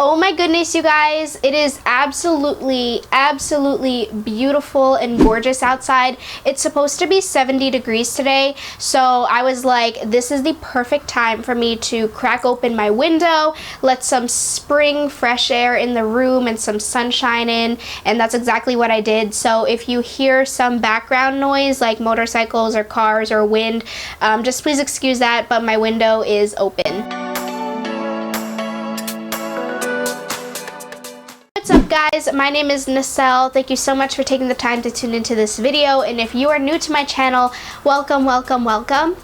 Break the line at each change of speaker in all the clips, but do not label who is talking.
Oh my goodness, you guys, it is absolutely beautiful and gorgeous outside. It's supposed to be 70 degrees today, so I was like, this is the perfect time for me to crack open my window, let some spring fresh air in the room and some sunshine in, and that's exactly what I did. So if you hear some background noise like motorcycles or cars or wind, just please excuse that, but my window is open. What's up, guys? My name is Neselle. Thank you so much for taking the time to tune into this video, and if you are new to my channel, welcome.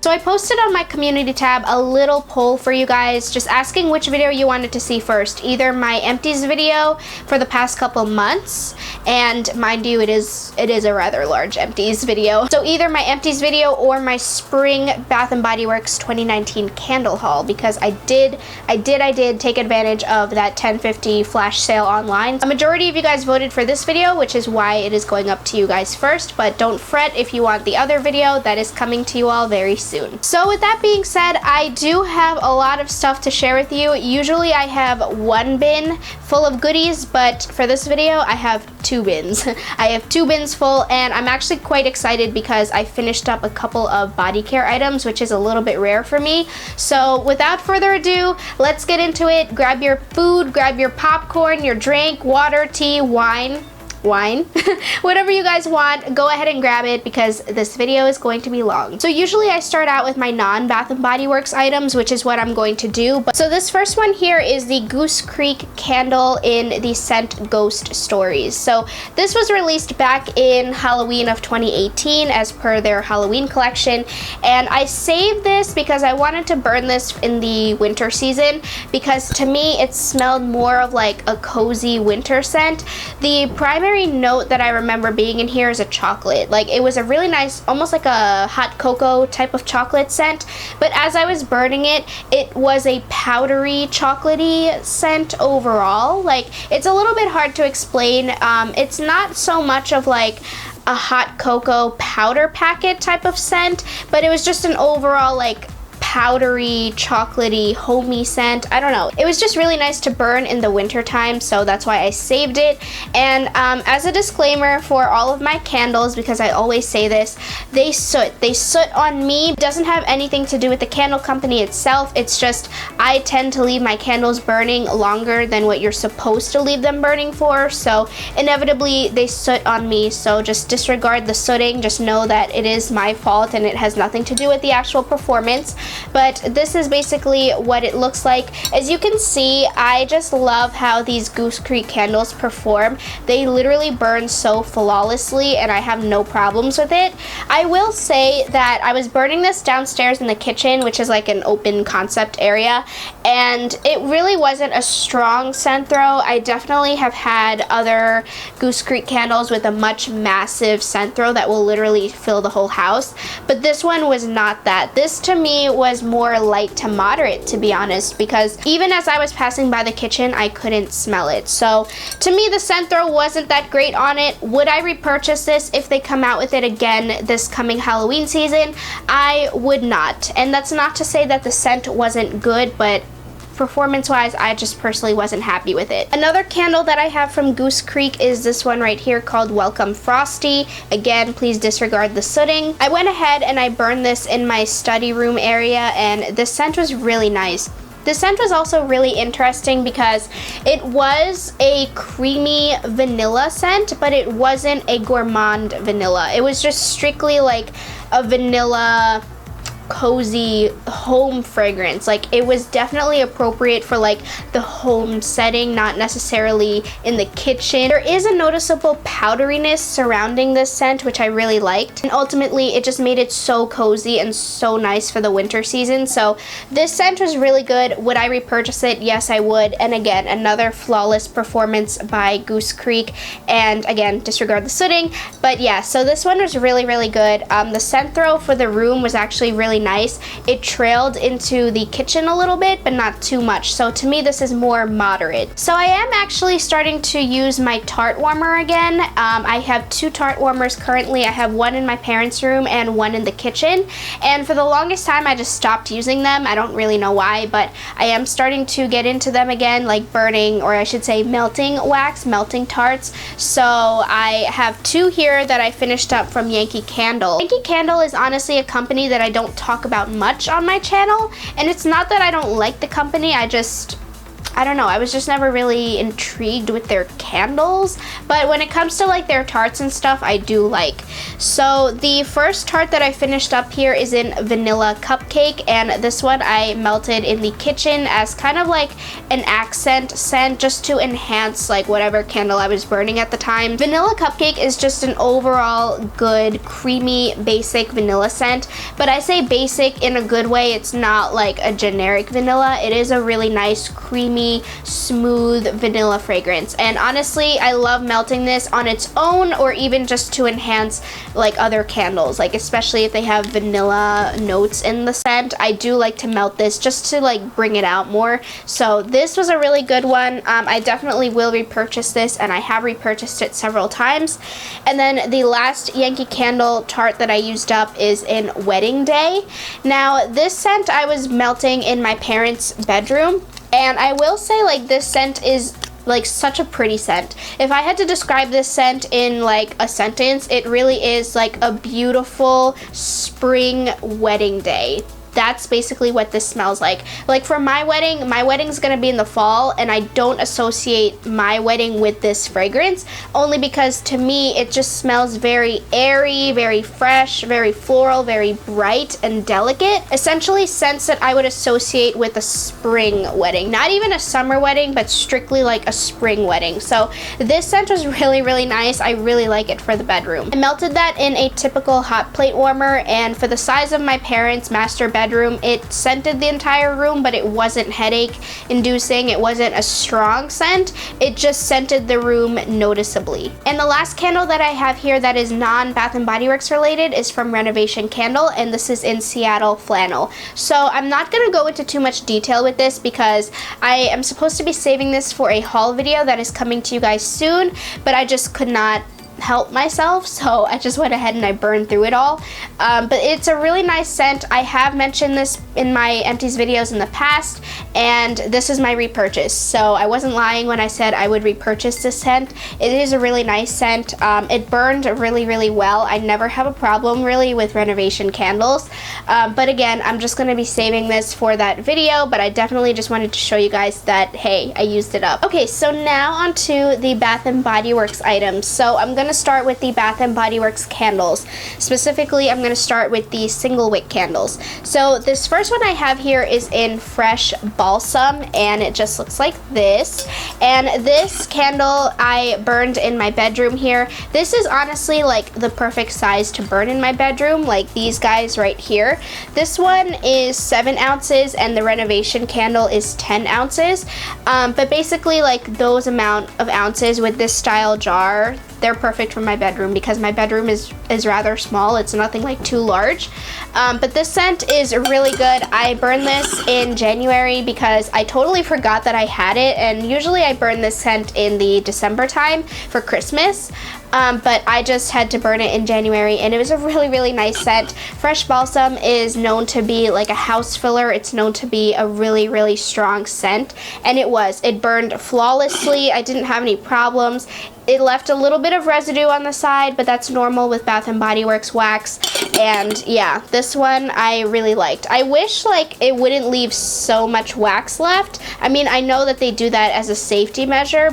So I posted on my community tab a little poll for you guys, just asking which video you wanted to see first, either my empties video for the past couple months, and mind you, it is a rather large empties video, so either my empties video or my spring Bath & Body Works 2019 candle haul, because I did take advantage of that $10.50 flash sale online. A majority of you guys voted for this video, which is why it is going up to you guys first, but don't fret if you want the other video. That is coming to you all very soon. So with that being said, I do have a lot of stuff to share with you. Usually I have one bin full of goodies, but for this video I have two bins. I have two bins full, and I'm actually quite excited because I finished up a couple of body care items, which is a little bit rare for me. So without further ado, let's get into it. Grab your food, grab your popcorn, your drink, water, tea, wine, whatever you guys want, go ahead and grab it because this video is going to be long. So usually I start out with my non-Bath & Body Works items, which is what I'm going to do. So this first one here is the Goose Creek candle in the scent Ghost Stories. So this was released back in Halloween of 2018 as per their Halloween collection, and I saved this because I wanted to burn this in the winter season because to me it smelled more of like a cozy winter scent. The primary note that I remember being in here is a chocolate. Like, it was a really nice, almost like a hot cocoa type of chocolate scent, but as I was burning it, it was a powdery chocolatey scent overall. Like, it's a little bit hard to explain. It's not so much of like a hot cocoa powder packet type of scent, but it was just an overall like powdery, chocolatey, homey scent. I don't know. It was just really nice to burn in the winter time, so that's why I saved it. And as a disclaimer for all of my candles, because I always say this, they soot on me. It doesn't have anything to do with the candle company itself. It's just I tend to leave my candles burning longer than what you're supposed to leave them burning for, so inevitably they soot on me. So just disregard the sooting. Just know that it is my fault and it has nothing to do with the actual performance. But this is basically what it looks like. As you can see, I just love how these Goose Creek candles perform. They literally burn so flawlessly and I have no problems with it. I will say that I was burning this downstairs in the kitchen, which is like an open concept area, and it really wasn't a strong scent throw. I definitely have had other Goose Creek candles with a much massive scent throw that will literally fill the whole house, but this one was not that. This to me was more light to moderate, to be honest, because even as I was passing by the kitchen, I couldn't smell it. So to me, the scent throw wasn't that great on it. Would I repurchase this if they come out with it again this coming Halloween season? I would not. And that's not to say that the scent wasn't good, but performance-wise, I just personally wasn't happy with it. Another candle that I have from Goose Creek is this one right here called Welcome Frosty. Again, please disregard the sooting. I went ahead and I burned this in my study room area, and the scent was really nice. The scent was also really interesting because it was a creamy vanilla scent, but it wasn't a gourmand vanilla. It was just strictly like a vanilla cozy home fragrance. Like, it was definitely appropriate for like the home setting, not necessarily in the kitchen. There is a noticeable powderiness surrounding this scent, which I really liked, and ultimately it just made it so cozy and so nice for the winter season. So this scent was really good. Would I repurchase it? Yes, I would. And again, another flawless performance by Goose Creek, and again, disregard the sooting. But yeah, so this one was really good. The scent throw for the room was actually really really nice. It trailed into the kitchen a little bit, but not too much. So to me, this is more moderate. So I am actually starting to use my tart warmer again. I have 2 tart warmers currently. I have one in my parents' room and one in the kitchen. And for the longest time, I just stopped using them. I don't really know why, but I am starting to get into them again, like burning, or I should say melting wax, melting tarts. So I have 2 here that I finished up from Yankee Candle. Yankee Candle is honestly a company that I don't talk about much on my channel, and it's not that I don't like the company, I don't know, I was just never really intrigued with their candles, but when it comes to like their tarts and stuff, I do like. So the first tart that I finished up here is in vanilla cupcake, and this one I melted in the kitchen as kind of like an accent scent, just to enhance like whatever candle I was burning at the time. Vanilla cupcake is just an overall good, creamy, basic vanilla scent, but I say basic in a good way. It's not like a generic vanilla. It is a really nice, creamy, smooth vanilla fragrance, and honestly I love melting this on its own, or even just to enhance like other candles, like especially if they have vanilla notes in the scent. I do like to melt this just to like bring it out more. So this was a really good one. I definitely will repurchase this, and I have repurchased it several times. And then the last Yankee Candle tart that I used up is in Wedding Day. Now this scent I was melting in my parents' bedroom, and I will say like this scent is like such a pretty scent. If I had to describe this scent in like a sentence, it really is like a beautiful spring wedding day. That's basically what this smells like. Like for my wedding's gonna be in the fall, and I don't associate my wedding with this fragrance, only because to me it just smells very airy, very fresh, very floral, very bright and delicate. Essentially scents that I would associate with a spring wedding. Not even a summer wedding, but strictly like a spring wedding. So this scent was really, really nice. I really like it for the bedroom. I melted that in a typical hot plate warmer, and for the size of my parents' master bedroom, it scented the entire room, but it wasn't headache inducing. It wasn't a strong scent. It just scented the room noticeably. And the last candle that I have here that is non-Bath & Body Works related is from Renovation Candle, and this is in Seattle Flannel. So I'm not gonna go into too much detail with this because I am supposed to be saving this for a haul video that is coming to you guys soon, but I just could not help myself, so I just went ahead and I burned through it all. But it's a really nice scent. I have mentioned this in my Empties videos in the past, and this is my repurchase. So I wasn't lying when I said I would repurchase this scent. It is a really nice scent. It burned really, really well. I never have a problem really with Renovation candles. But again, I'm just going to be saving this for that video, but I definitely just wanted to show you guys that, hey, I used it up. Okay, so now onto the Bath & Body Works items. So I'm going to start with the Bath & Body Works candles. Specifically, I'm going to start with the single wick candles. So this first one I have here is in Fresh Balsam, and it just looks like this. And this candle I burned in my bedroom here. This is honestly like the perfect size to burn in my bedroom, like these guys right here. This one is 7 ounces and the Renovation candle is 10 ounces. But basically like those amount of ounces with this style jar, they're perfect for my bedroom because my bedroom is rather small. It's nothing like too large. But this scent is really good. I burned this in January because I totally forgot that I had it, and usually I burn this scent in the December time for Christmas. But I just had to burn it in January, and it was a really, really nice scent. Fresh Balsam is known to be like a house filler. It's known to be a really, really strong scent, and it was. It burned flawlessly. I didn't have any problems. It left a little bit of residue on the side, but that's normal with Bath & Body Works wax. And yeah, this one I really liked. I wish like it wouldn't leave so much wax left. I mean, I know that they do that as a safety measure,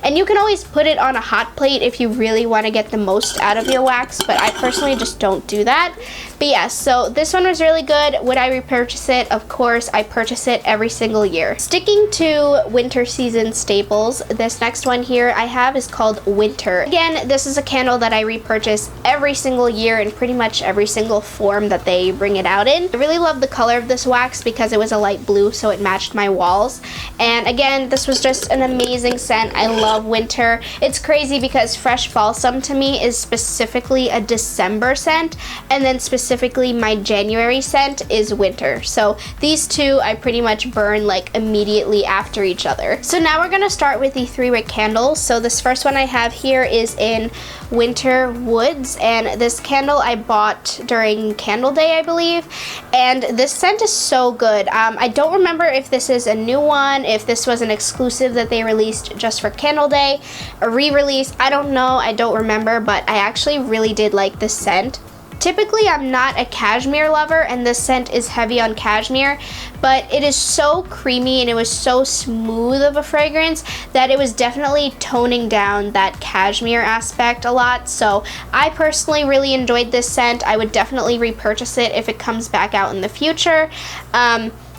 and you can always put it on a hot plate if you really want to get the most out of your wax, but I personally just don't do that. But yeah, so this one was really good. Would I repurchase it? Of course, I purchase it every single year. Sticking to winter season staples, this next one here I have is called Winter. Again, this is a candle that I repurchase every single year in pretty much every single form that they bring it out in. I really love the color of this wax because it was a light blue, so it matched my walls. And again, this was just an amazing scent. I love winter. It's crazy because Fresh Balsam to me is specifically a December scent, and then specifically specifically my January scent is winter. So these two I pretty much burn like immediately after each other. So now we're gonna start with the 3-wick candles. So this first one I have here is in Winter Woods, and this candle I bought during Candle Day, I believe, and this scent is so good. I don't remember if this is a new one, if this was an exclusive that they released just for Candle Day, a re-release, I don't know, I don't remember, but I actually really did like this scent. Typically, I'm not a cashmere lover, and this scent is heavy on cashmere, but it is so creamy and it was so smooth of a fragrance that it was definitely toning down that cashmere aspect a lot. So I personally really enjoyed this scent. I would definitely repurchase it if it comes back out in the future.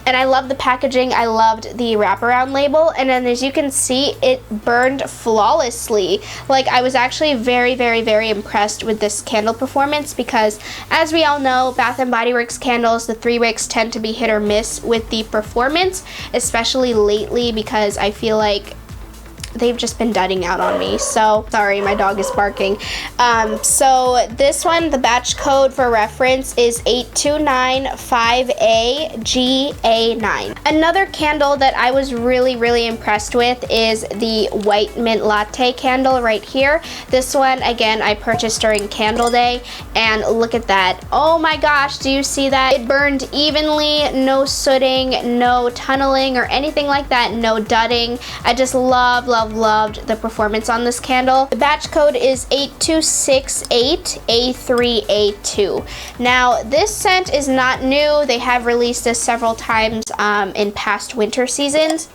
And I love the packaging. I loved the wraparound label, and then as you can see, it burned flawlessly. Like, I was actually very, very, very impressed with this candle performance because, as we all know, Bath & Body Works candles, the 3 wicks tend to be hit or miss with the performance, especially lately because I feel like they've just been dudding out on me. So sorry, my dog is barking. So this one, the batch code for reference is 8295AGA9. Another candle that I was really, really impressed with is the White Mint Latte candle right here. This one, again, I purchased during Candle Day, and look at that. Oh my gosh, do you see that? It burned evenly, no sooting, no tunneling or anything like that, no dudding. I just loved the performance on this candle. The batch code is 8268A3A2. Now, this scent is not new. They have released this several times in past winter seasons,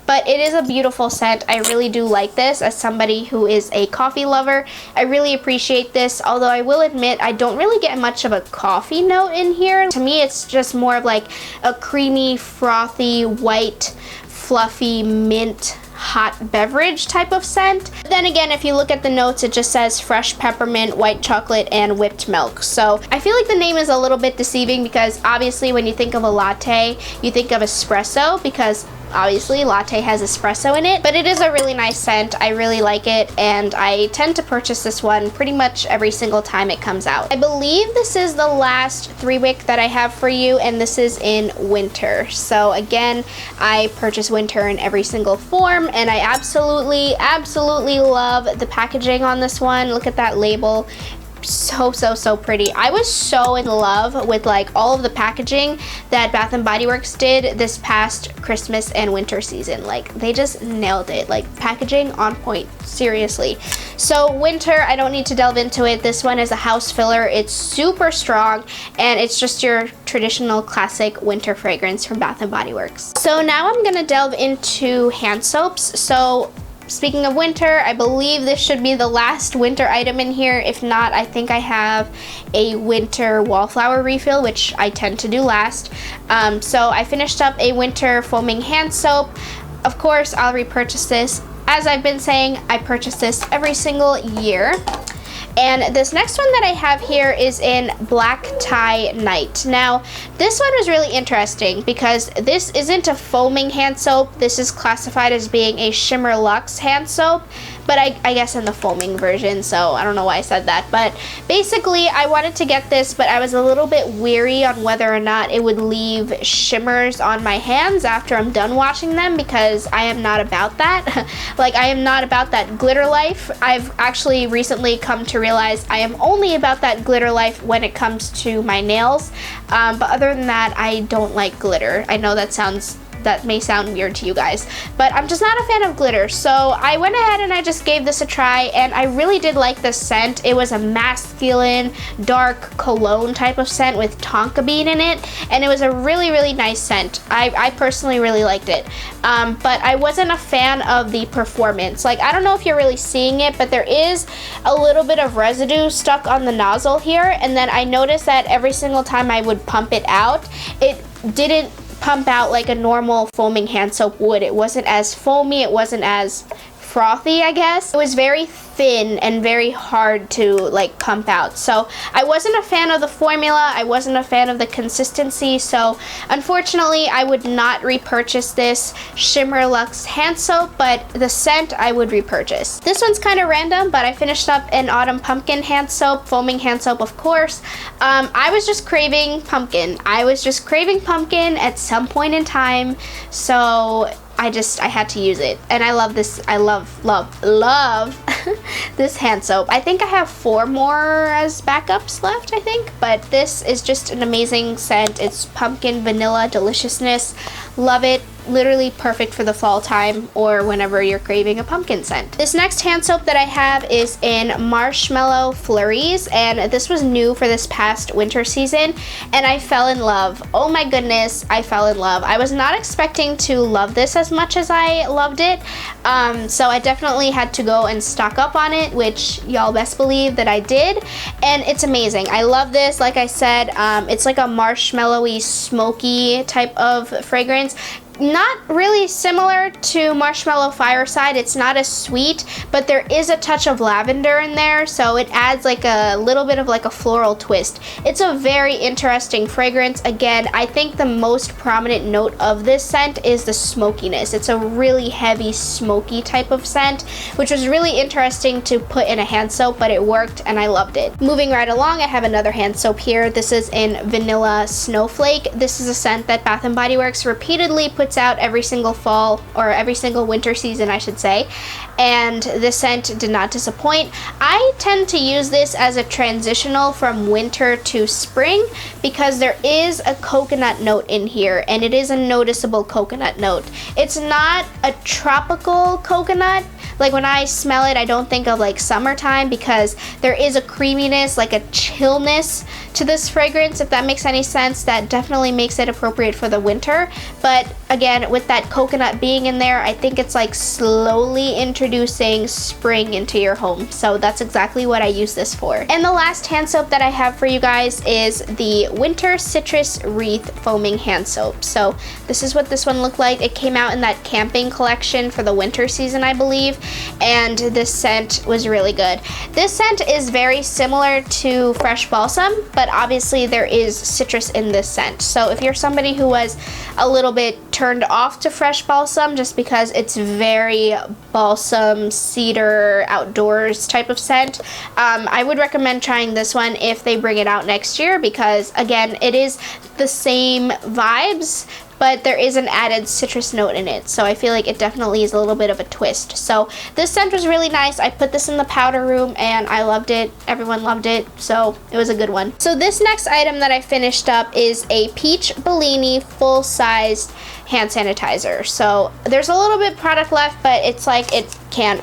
but it is a beautiful scent. I really do like this. As somebody who is a coffee lover, I really appreciate this, although I will admit I don't really get much of a coffee note in here. To me, it's just more of like a creamy, frothy, white, fluffy mint hot beverage type of scent. But then again, if you look at the notes, it just says fresh peppermint, white chocolate, and whipped milk. So I feel like the name is a little bit deceiving because obviously when you think of a latte, you think of espresso because obviously latte has espresso in it, but it is a really nice scent. I really like it, and I tend to purchase this one pretty much every single time it comes out. I believe this is the last 3-wick that I have for you, and this is in winter. So again, I purchase winter in every single form, and I absolutely love the packaging on this one. Look at that label. So pretty. I was so in love with like all of the packaging that Bath & Body Works did this past Christmas and winter season. Like, they just nailed it. Like, packaging on point, seriously. So winter, I don't need to delve into it. This one is a house filler. It's super strong, and it's just your traditional classic winter fragrance from Bath & Body Works. So now I'm gonna delve into hand soaps. So speaking of winter, I believe this should be the last winter item in here. If not, I think I have a winter wallflower refill, which I tend to do last. So I finished up a winter foaming hand soap. Of course, I'll repurchase this. As I've been saying, I purchase this every single year. And this next one that I have here is in Black Tie Night. Now, this one was really interesting because this isn't a foaming hand soap. This is classified as being a Shimmer Luxe hand soap, but I guess in the foaming version, so I don't know why I said that. But basically, I wanted to get this, but I was a little bit weary on whether or not it would leave shimmers on my hands after I'm done washing them, because I am not about that. Like, I am not about that glitter life. I've actually recently come to realize I am only about that glitter life when it comes to my nails. But other than that, I don't like glitter. I know that may sound weird to you guys, but I'm just not a fan of glitter. So I went ahead and I just gave this a try, and I really did like the scent. It was a masculine, dark cologne type of scent with tonka bean in it, and it was a really nice scent. I personally really liked it, but I wasn't a fan of the performance. Like, I don't know if you're really seeing it, but there is a little bit of residue stuck on the nozzle here, and then I noticed that every single time I would pump it out, it didn't pump out like a normal foaming hand soap would. It wasn't as foamy, it wasn't as frothy, I guess. It was very thin and very hard to like pump out. So I wasn't a fan of the formula. I wasn't a fan of the consistency. So unfortunately, I would not repurchase this Shimmer Luxe hand soap, but the scent I would repurchase. This one's kind of random, but I finished up an Autumn Pumpkin hand soap, foaming hand soap, of course. I was just craving pumpkin. I was just craving pumpkin at some point in time. So I had to use it, and I love this. I love this hand soap. I think I have 4 more as backups left, I think, but this is just an amazing scent. It's pumpkin vanilla deliciousness. Love it. Literally perfect for the fall time or whenever you're craving a pumpkin scent. This next hand soap that I have is in Marshmallow Flurries, and this was new for this past winter season, and I fell in love. Oh my goodness, I fell in love. I was not expecting to love this as much as I loved it, so I definitely had to go and stock up on it, which y'all best believe that I did, and it's amazing. I love this. Like I said, it's like a marshmallowy, smoky type of fragrance. Not really similar to Marshmallow Fireside. It's not as sweet, but there is a touch of lavender in there, so it adds like a little bit of like a floral twist. It's a very interesting fragrance. Again, I think the most prominent note of this scent is the smokiness. It's a really heavy, smoky type of scent, which was really interesting to put in a hand soap, but it worked and I loved it. Moving right along, I have another hand soap here. This is in Vanilla Snowflake. This is a scent that Bath & Body Works repeatedly puts out every single fall, or every single winter season I should say, and this scent did not disappoint. I tend to use this as a transitional from winter to spring because there is a coconut note in here, and it is a noticeable coconut note. It's not a tropical coconut. Like when I smell it, I don't think of like summertime because there is a creaminess, like a chillness to this fragrance, if that makes any sense. That definitely makes it appropriate for the winter. But again, with that coconut being in there, I think it's like slowly introducing spring into your home. So that's exactly what I use this for. And the last hand soap that I have for you guys is the Winter Citrus Wreath Foaming Hand Soap. So this is what this one looked like. It came out in that camping collection for the winter season, I believe, and this scent was really good. This scent is very similar to Fresh Balsam, but obviously there is citrus in this scent. So if you're somebody who was a little bit turned off to Fresh Balsam just because it's very balsam, cedar, outdoors type of scent, I would recommend trying this one if they bring it out next year, because again, it is the same vibes, but there is an added citrus note in it, so I feel like it definitely is a little bit of a twist. So this scent was really nice. I put this in the powder room and I loved it. Everyone loved it, so it was a good one. So this next item that I finished up is a Peach Bellini full-sized hand sanitizer. So there's a little bit product left, but it's like it can't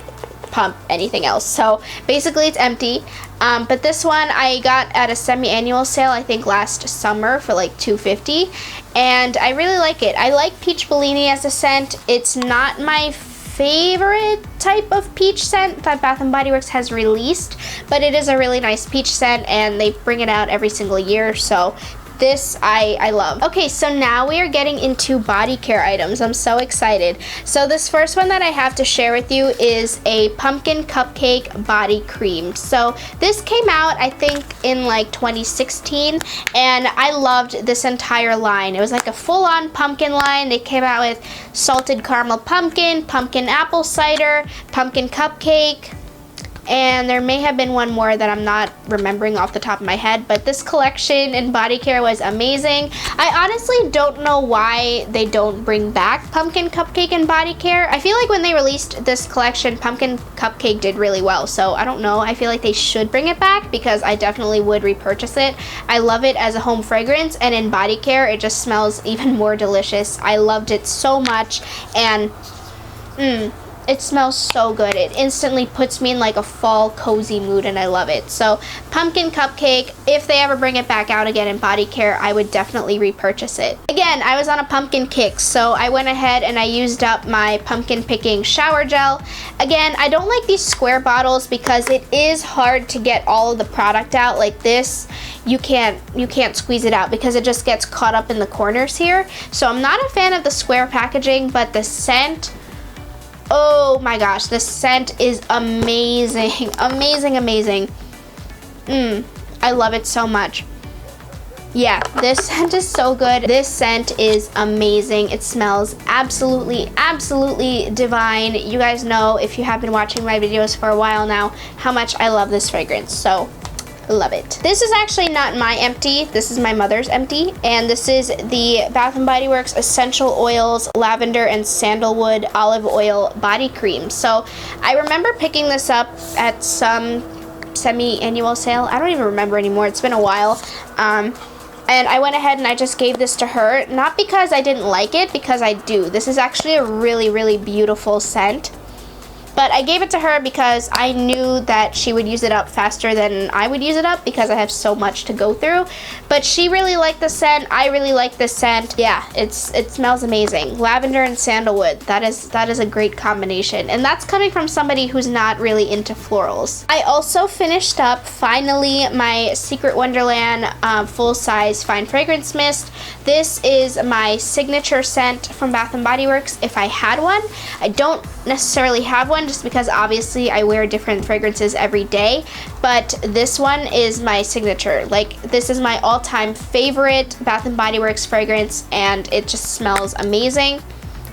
pump anything else. So basically it's empty. But this one I got at a semi-annual sale, I think last summer, for like $2.50, and I really like it. I like Peach Bellini as a scent. It's not my favorite type of peach scent that Bath & Body Works has released, but it is a really nice peach scent, and they bring it out every single year, so this I love. Okay, so now we are getting into body care items. I'm so excited. So this first one that I have to share with you is a pumpkin cupcake body cream. So this came out, I think, in like 2016, and I loved this entire line. It was like a full-on pumpkin line. They came out with salted caramel pumpkin, pumpkin apple cider, pumpkin cupcake, and there may have been one more that I'm not remembering off the top of my head, but this collection in body care was amazing. I honestly don't know why they don't bring back pumpkin cupcake in body care. I feel like when they released this collection, pumpkin cupcake did really well, so I don't know. I feel like they should bring it back because I definitely would repurchase it. I love it as a home fragrance, and in body care it just smells even more delicious. I loved it so much, and it smells so good. It instantly puts me in like a fall cozy mood, and I love it. So pumpkin cupcake, if they ever bring it back out again in body care, I would definitely repurchase it. Again, I was on a pumpkin kick, so I went ahead and I used up my pumpkin picking shower gel. Again, I don't like these square bottles because it is hard to get all of the product out. Like this, you can't squeeze it out because it just gets caught up in the corners here. So I'm not a fan of the square packaging, but the scent, oh Oh my gosh, the scent is amazing. Amazing, amazing. I love it so much. Yeah, this scent is so good. This scent is amazing. It smells absolutely, absolutely divine. You guys know, if you have been watching my videos for a while now, how much I love this fragrance. So, I love it. This is actually not my empty. This is my mother's empty. And this is the Bath & Body Works Essential Oils Lavender and Sandalwood Olive Oil Body Cream. So, I remember picking this up at some semi-annual sale. I don't even remember anymore. It's been a while. And I went ahead and I just gave this to her, not because I didn't like it, because I do. This is actually a really, really beautiful scent. But I gave it to her because I knew that she would use it up faster than I would use it up because I have so much to go through. But she really liked the scent. I really like the scent. Yeah, it smells amazing. Lavender and sandalwood. That is a great combination. And that's coming from somebody who's not really into florals. I also finished up, finally, my Secret Wonderland full-size fine fragrance mist. This is my signature scent from Bath & Body Works if I had one. I don't necessarily have one just because obviously I wear different fragrances every day, but this one is my signature. Like, this is my all-time favorite Bath & Body Works fragrance, and it just smells amazing.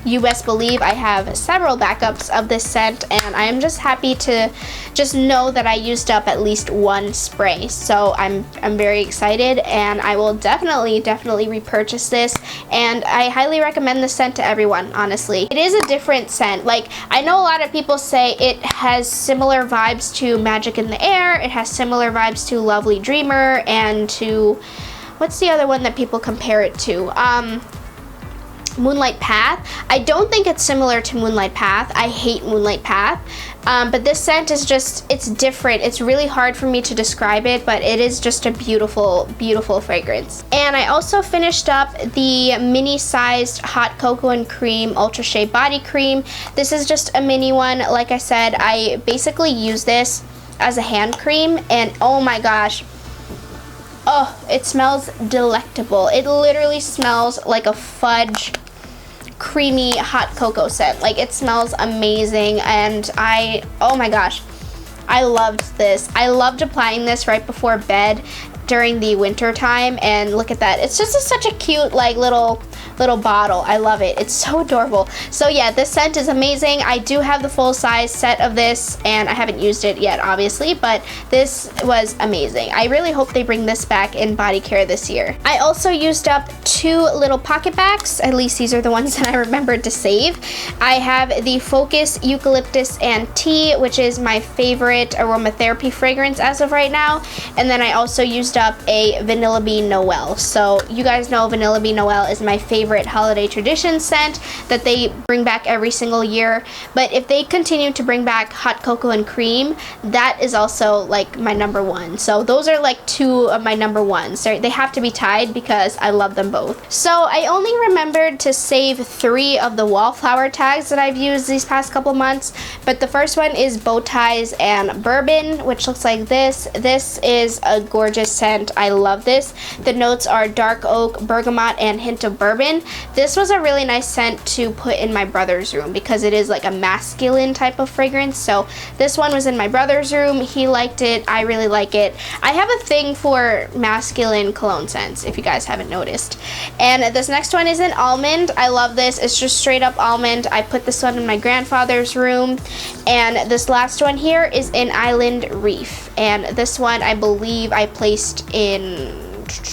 You best believe I have several backups of this scent, and I am just happy to just know that I used up at least one spray. So I'm very excited, and I will definitely repurchase this, and I highly recommend this scent to everyone, honestly. It is a different scent. Like, I know a lot of people say it has similar vibes to Magic in the Air, it has similar vibes to Lovely Dreamer, and to, what's the other one that people compare it to? Moonlight Path. I don't think it's similar to Moonlight Path. I hate Moonlight Path. But this scent is just, it's different. It's really hard for me to describe it, but it is just a beautiful, beautiful fragrance. And I also finished up the mini-sized Hot Cocoa and Cream Ultra Shea Body Cream. This is just a mini one. Like I said, I basically use this as a hand cream, and oh my gosh, oh, it smells delectable. It literally smells like a fudge, creamy hot cocoa scent. Like, it smells amazing, and oh my gosh, I loved this. I loved applying this right before bed during the winter time, and look at that. It's just such a cute, like, little bottle. I love it. It's so adorable. So yeah, this scent is amazing. I do have the full size set of this, and I haven't used it yet, obviously, but this was amazing. I really hope they bring this back in body care this year. I also used up 2 little Pocketbacs. At least these are the ones that I remembered to save. I have the Focus Eucalyptus and Tea, which is my favorite aromatherapy fragrance as of right now. And then I also used up a Vanilla Bean Noel. So you guys know Vanilla Bean Noel is my favorite holiday tradition scent that they bring back every single year. But if they continue to bring back Hot Cocoa and Cream, that is also like my number one. So those are like 2 of my number ones. They have to be tied because I love them both. So I only remembered to save 3 of the wallflower tags that I've used these past couple months, but the first one is Bow Ties and Bourbon, which looks like this. This is a gorgeous scent. I love this. The notes are dark oak, bergamot, and hint of bourbon. This was a really nice scent to put in my brother's room because it is like a masculine type of fragrance. So this one was in my brother's room. He liked it. I really like it. I have a thing for masculine cologne scents, if you guys haven't noticed. And this next one is an almond. I love this. It's just straight up almond. I put this one in my grandfather's room. And this last one here is an Island Reef. And this one I believe I placed in,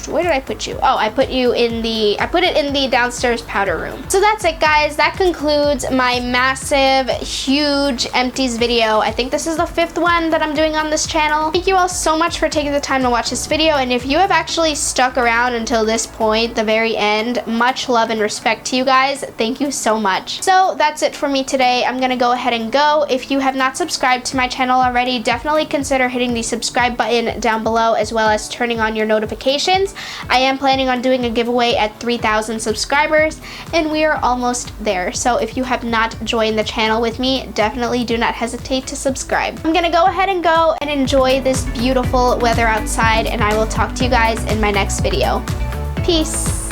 where did I put you? Oh, I put it in the downstairs powder room. So that's it, guys. That concludes my massive, huge empties video. I think this is the 5th one that I'm doing on this channel. Thank you all so much for taking the time to watch this video, and if you have actually stuck around until this point, the very end, much love and respect to you guys. Thank you so much. So that's it for me today. I'm gonna go ahead and go. If you have not subscribed to my channel already, definitely consider hitting the subscribe button down below, as well as turning on your notifications. I am planning on doing a giveaway at 3,000 subscribers, and we are almost there. So if you have not joined the channel with me, definitely do not hesitate to subscribe. I'm gonna go ahead and go and enjoy this beautiful weather outside, and I will talk to you guys in my next video. Peace.